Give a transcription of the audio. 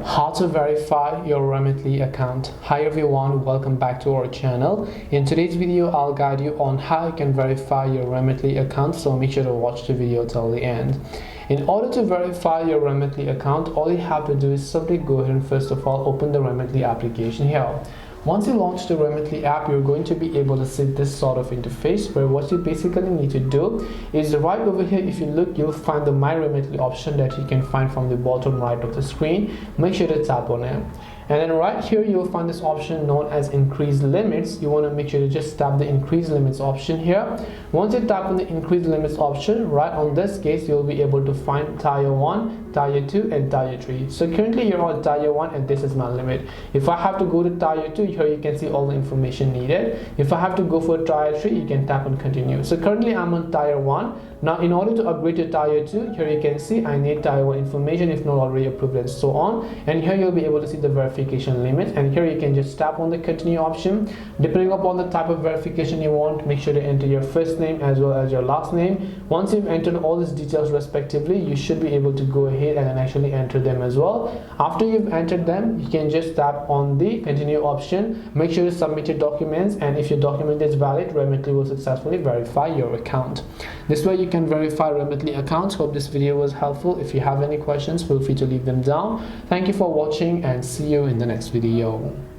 How to verify your Remitly account. Hi everyone, welcome back to our channel. In today's video I'll guide you on how you can verify your Remitly account, so make sure to watch the video till the end. In order to verify your Remitly account, all you have to do is simply go ahead and first of all open the Remitly application here. Once you launch the Remitly app, you're going to be able to see this sort of interface, where what you basically need to do is right over here. If you look, you'll find the My Remitly option that you can find from the bottom right of the screen. Make sure to tap on it. And then right here you'll find this option known as increase limits. You want to make sure to just tap the increase limits option here. Once you tap on the increase limits option, right on this case you'll be able to find tier 1, tier 2 and tier 3. So currently you're on tier 1 and this is my limit. If I have to go to tier 2, here you can see all the information needed. If I have to go for tier 3, you can tap on continue. So currently I'm on tier 1. Now in order to upgrade to tier 2, here you can see I need tier 1 information if not already approved and so on. And here you'll be able to see the verification limit, and here you can just tap on the continue option. Depending upon the type of verification you want, make sure to enter your first name as well as your last name. Once you've entered all these details respectively, you should be able to go ahead and then actually enter them as well. After you've entered them, you can just tap on the continue option. Make sure to submit your documents, and if your document is valid, Remitly will successfully verify your account. This way you can verify Remitly accounts. Hope this video was helpful. If you have any questions, feel free to leave them down. Thank you for watching and see you in the next video.